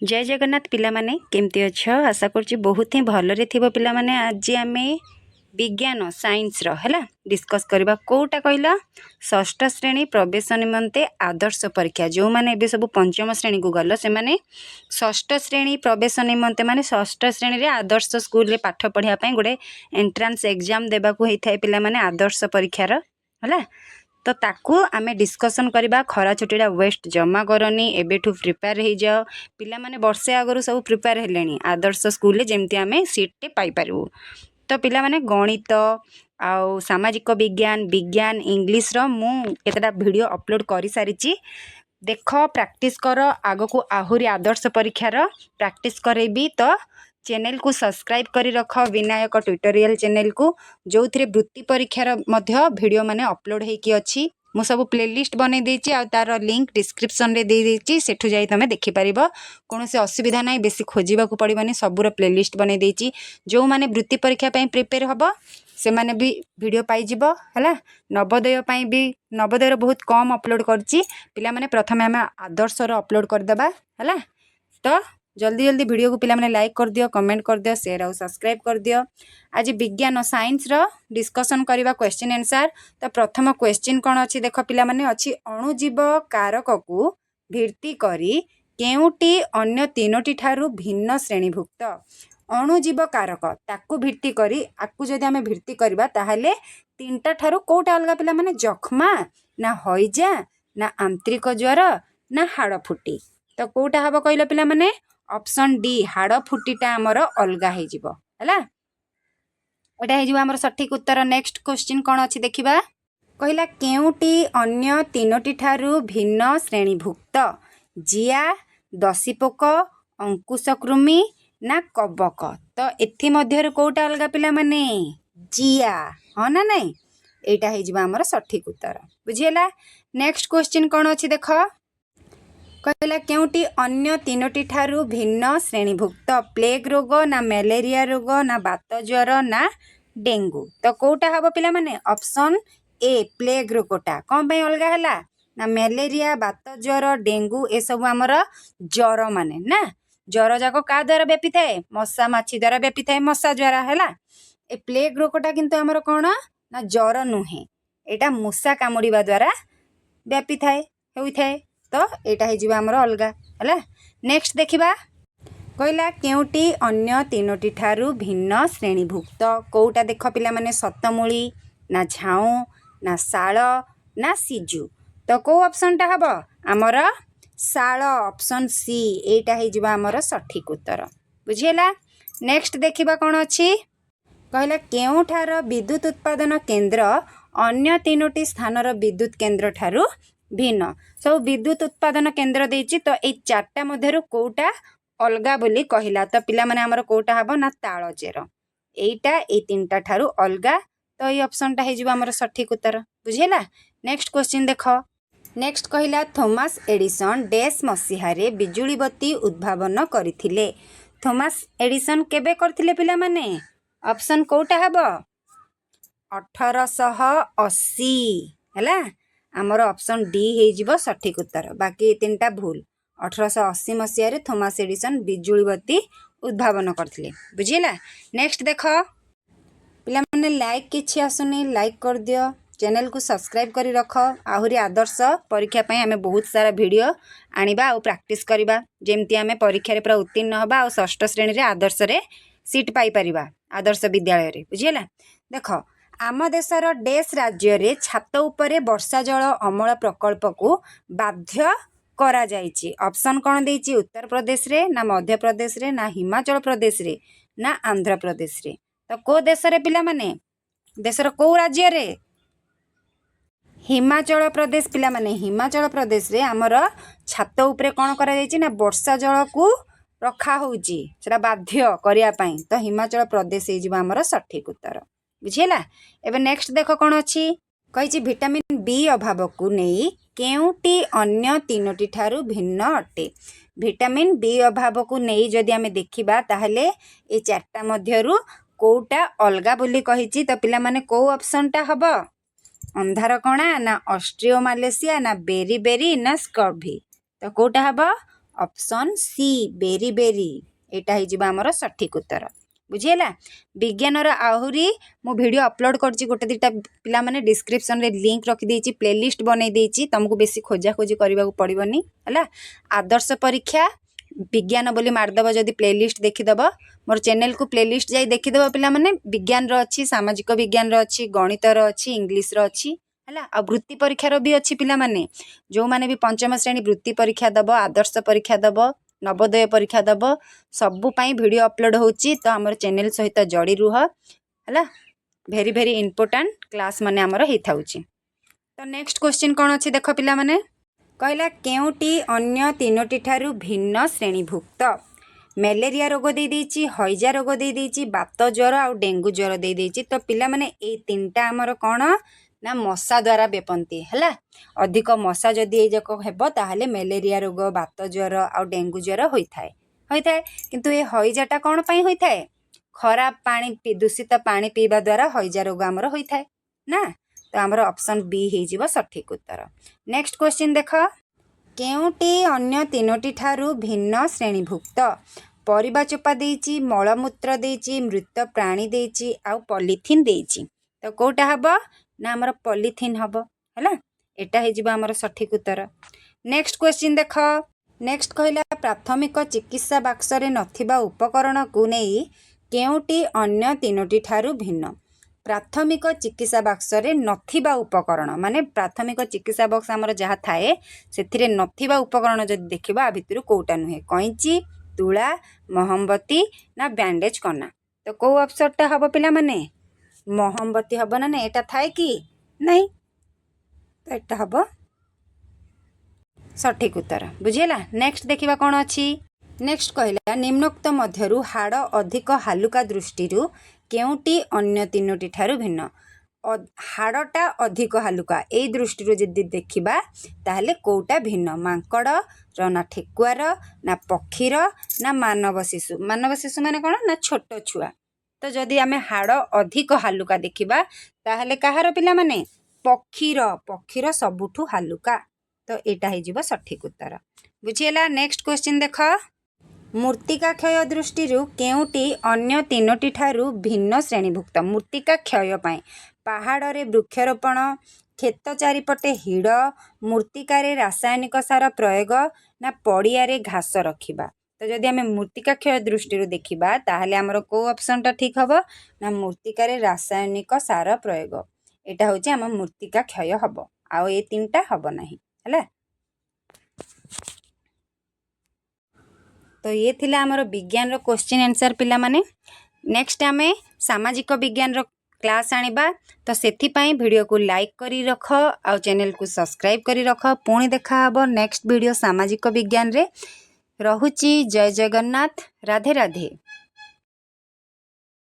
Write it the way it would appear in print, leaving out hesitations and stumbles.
जय जगन्नाथ पिला माने केमती अच्छ आशा करुच्ची बहुत ही भलरे थिबो पिला माने। आज आमे विज्ञान साइंस रो हैला डिस्कस करबा कोटा कहला षष्ठ श्रेणी प्रवेश निमंते आदर्श परीक्षा जो माने एबे सब पंचम श्रेणी को गल से माने षष्ठ श्रेणी प्रवेश निमंते माने षष्ठ श्रेणी रे आदर्श स्कूल रे पाठ पढ़िया पई गोटे एंट्रांस एग्जाम देबा को हेइ थाए पिला माने आदर्श परीक्षा रो हैला। तो ताकू आमे डिस्कसन करबा खरा छुटीटा वेस्ट जमा करनी एबेठू प्रिपेयर हो जाओ पिला माने वर्षे आगरू सब प्रिपेयर हेलेनी आदर्श स्कूल रे जेमती आमे सीट टे पाई पारबू। तो पिला माने गणित आउ सामाजिक विज्ञान विज्ञान इंग्लिश रो मु केतेटा वीडियो अपलोड करि सारिची देख प्रैक्टिस कर आगो को आहुरी आदर्श परीक्षा रो प्रैक्टिस करेबी। तो चैनल को सब्सक्राइब करी रख विनायक ट्यूटोरियल चैनल को जो थी वृत्ति परीक्षार वीडियो माने अपलोड होगी अच्छी मु सब प्लेलिस्ट बनै देछि आ तार लिंक डिस्क्रिप्शन रे दे देछि सेठु जाई तमे देखि परिबो कोनो से असुविधा नाही बेसी खोजिबा को पड़िबनी सबुर प्लेलिस्ट बनै देछि जो माने वृत्ति परीक्षा पई प्रिपेयर हबो से माने भी वीडियो पाई जिवो हला। नवोदय पई भी नवोदय रो बहुत कम अपलोड करछि पिला माने प्रथमे हम आदर्श रो अपलोड कर देबा हला। तो जल्दी जल्दी वीडियो को पिला माने लाइक कर दियो कमेंट कर दियो शेयर और सब्सक्राइब कर दियो। आज विज्ञान साइंस रो डिस्कशन करबा क्वेश्चन आंसर। तो प्रथम क्वेश्चन कोन अछि देखो पिला माने अछि अणुजीव कारक को भित्ति करी केउटी अन्य तीनोटी ठारू भिन्न श्रेणीभुक्त अणुजीव कारक ताकू भित्ति करी आकू जदि आमे भित्ति करबा ताहाले तीनटा ठारू कोटा अलगा पिला माने जखमा ना हइजा ना आंतरिक ज्वर ना हाड़ फुटी। तो कोटा हबो कहलो पिला माने ऑप्शन डी हाड़ फुटीटा हमर अलगा हे जिवो हला एटा हे जिवो हमर सठिक उत्तर। नेक्स्ट क्वेश्चन कोन अछि देखिबा कहला केउटी अन्य तीनोटी ठारू भिन्न श्रेणीभुक्त जिया दसीपोक अंकुशकृमि ना कबक। तो एथि मध्यरु कोटा अलगा पिला माने जिया ह ना नहीं एटा हे जिवो हमर सठिक उत्तर बुझियला। नेक्स्ट क्वेश्चन कोन अछि देखो कहला केउटी अन्य तीनोटी ठारू भिन्न श्रेणीभुक्त प्लेग रोग ना मलेरिया रोग ना बात ज्वर ना डेंगू। तो कोटा हबो पिला माने ऑप्शन ए प्लेग रोगटा कोन पई अलगा हला ना मलेरिया बात ज्वर डेंगू ए सब हमर ज्वर माने ना ज्वर जाको का द्वारा व्यापी थाए मशा माछी द्वारा व्यापी थाए मशा ज्वर हला। ए प्लेग रोगटा किंतु हमर कोन ना ज्वर नुहे एटा मूषा कामुड़ीबा द्वारा व्यापी थाए होई थाए। तो एटा हे जिवो हमर अलगा हला। नेक्स्ट देखिबा कहला केउटी अन्य तीनोटी ठारू भिन्न श्रेणीभुक्त कोटा देख पिला माने सतमूली ना झाऊ ना शाल ना सिजु। तो को ऑप्शन टा हबो हमर शाल ऑप्शन सी एटा हे जिवो हमर सठिक उत्तर बुझियला। नेक्स्ट देखिबा कोन अछि कहला केउठार विद्युत उत्पादन केंद्र अन्य तीनोटी स्थानर विद्युत केंद्र ठारू भिन्न सब विद्युत उत्पादन केंद्र देछि। तो ए चारटा मध्यरु कोटा अलगा बोली कहिला तो पिला माने हमर कोटा हबो ना ताळचेर एटा ए तीनटा ठारू अलगा। तो ए ऑप्शन टा हे जिवो हमर सठिक उत्तर बुझियला। नेक्स्ट क्वेश्चन देखो नेक्स्ट कहिला थॉमस एडिसन डैश मसीहा रे बिजुली बत्ती उद्भावन करथिले थॉमस एडिसन केबे करथिले पिला माने ऑप्शन कोटा हबो 1880 हला हमर ऑप्शन डी हे जिवो सठिक उत्तर बाकी तीनटा भूल 1880 मसीहा रे थॉमस एडिसन बिजुली बत्ती उद्भावन करथिले बुझिला। नेक्स्ट देखो पिला माने लाइक किछि आसुनी लाइक कर दियो चैनल को सब्सक्राइब करी रख आहुरी आदर्श परीक्षा पई हमें बहुत सारा वीडियो आनिबा और प्रैक्टिस करिबा जेमती हमें परीक्षा रे पूरा उत्तीर्ण हबा और षष्ठ श्रेणी रे आदर्श रे सीट पाई परिबा आदर्श विद्यालय रे बुझिला। देखो आम देशर डैश राज्य रे छात उपरे वर्षा जल अमल प्रकल्प को बाध्य करा जाइछि ऑप्शन कोन देछि उत्तर प्रदेश रे ना मध्य प्रदेश रे ना हिमाचल प्रदेश रे ना आंध्र प्रदेश रे। तो को देश रे पिला माने देशर को राज्य रे हिमाचल प्रदेश पिला माने हिमाचल प्रदेश रे हमर छात उपरे कोन करा जाइछि ना वर्षा जल को रखा होउछि सेटा बाध्य करिया पई। तो हिमाचल प्रदेश हे जिवो हमर सठिक उत्तर बुझिला। एबे नेक्स्ट देखो कोन अछि कहिछि विटामिन बी अभाव को नेई केउटी अन्य तीनोटी ठारू भिन्न अटे विटामिन बी अभाव को नेई जदि आमे देखिबा ताहले ए चारटा मध्यरु कोटा अलगा बोली कहिछि। तो पिला माने को ऑप्शन टा हबो अंधार कणा ना ऑस्ट्रियो मालेशिया ना बेरी बेरी ना स्कर्वी। तो कोटा हबो ऑप्शन सी बेरी बेरी एटा ही जिबा हमर सठिक उत्तर बुझीला। विज्ञान आहुरी मु वीडियो अपलोड करछि गोटे दिटा पिला माने डिस्क्रिप्शन रे लिंक रखि देछि प्लेलिस्ट बनै देछि तुमको बेसी खोजा खोजी करबा को पड़िबनी हला। आदर्श परीक्षा विज्ञान बोली मारदब जदि प्लेलिस्ट देखिदब मोर चैनल को प्लेलिस्ट जाई देखिदब पिला माने विज्ञान रो अछि सामाजिक विज्ञान रो अछि गणित रो अछि इंग्लिश रो अछि हला। आ वृत्ति परीक्षा रो भी अछि पिला माने जो माने भी पंचम श्रेणी वृत्ति परीक्षा दब आदर्श परीक्षा दब नवोदय परीक्षा दब सबु पाई वीडियो अपलोड होची तो हमर चैनल सहित जड़ी रुह हला। भेरी भेरी इंपोर्टेंट क्लास माने हमर हेई थाउची। तो नेक्स्ट क्वेश्चन कोन अछि देखो पिला माने कहला केउटी अन्य तीनोटी ठारू भिन्न श्रेणीभुक्त मलेरिया रोग दे देछि हईजा रोग दे देछि बात ज्वर आ डेंगू ज्वर दे देछि। तो पिला माने ए तीनटा हमर कोन ना मशा द्वारा बेपंती हला। अधिक मशा जदि ए जक हेबो ताहले मलेरिया रोग बात ज्वर आ डेंगू ज्वर होइथाय किंतु ए हईजाटा कोन पई होइथाय खराब पानी दूषित पानी पीवा द्वारा हईजा रोग हमर होइथाय ना। तो हमर ऑप्शन बी हे जिवो सठिक उत्तर। नेक्स्ट क्वेश्चन देखो केउटी अन्य तीनोटी ठारू भिन्न श्रेणीभुक्त परिबा चोपा देछि मलमूत्र देछि मृत प्राणी देछि आ पॉलीथिन देछि। तो कोटा हबो ना हमर पॉलीथिन हबो हला एटा हे जिवो हमर सठिक उत्तर। नेक्स्ट क्वेश्चन देखो नेक्स्ट कहला प्राथमिक चिकित्सा बाक्स रे नथिबा उपकरण को नेई केउटी अन्य तीनोटी ठारू भिन्न प्राथमिक चिकित्सा बाक्स रे नथिबा उपकरण माने प्राथमिक चिकित्सा बक्स हमर जहा थाए सेथिरे नथिबा उपकरण जदि देखिबा आ भितरु कोउटा नुहे कैंची तुला मोहम्बती ना बैंडेज कना। तो को ऑप्शन टा हबो पिला माने मोहम्बती हबो ना एटा थाए कि नहीं तो एटा हबो सठिक उत्तर बुझिला। नेक्स्ट देखिबा कोन अछि नेक्स्ट कहला निम्नोक्त मध्यरु हाड़ अधिक हालुका दृष्टिरु केउटी अन्य तीनोटी ठारू भिन्न हाड़टा अधिक हालुका ए दृष्टिरु जदि देखिबा ताहले कोउटा भिन्न मांकड़ रो ना ठेकुआर ना पक्षीर ना मानव शिशु माने कोन ना छोट छुआ। तो जदि आमे हाड़ अधिक हालुका देखिबा ताहले कहार पिला माने पक्षीर सबुठु हालुका। तो एटा हे जिवो सठिक उत्तर बुझिएला। नेक्स्ट क्वेश्चन देखो मूर्तिका क्षय दृष्टिरु केउटी अन्य तीनोटी ठारू भिन्न श्रेणीभुक्त मूर्तिका क्षय पाई पहाड़ रे वृक्षरोपण खेत चारिपटे हिड़ मूर्तिकारे रासायनिक सार प्रयोग ना पड़िया रे घास रखिबा। तो जदि आमे मूर्तिका क्षय दृष्टिरु देखिबा ताहले हमर को ऑप्शन टा ठीक हबो ना मूर्तिकारे रासायनिक सार प्रयोग एटा होची हम मूर्तिका क्षय हबो आ ए तीनटा हबो नाही हला। तो ये थिला हमर विज्ञान रो क्वेश्चन आंसर पिला माने नेक्स्ट आमे सामाजिक विज्ञान रो क्लास आनिबा। तो सेथि पई वीडियो को लाइक करी रख आ चैनल को सब्सक्राइब करी रख पुणी देखा हबो नेक्स्ट वीडियो सामाजिक विज्ञान रे। रहुची जय जगन्नाथ राधे राधे।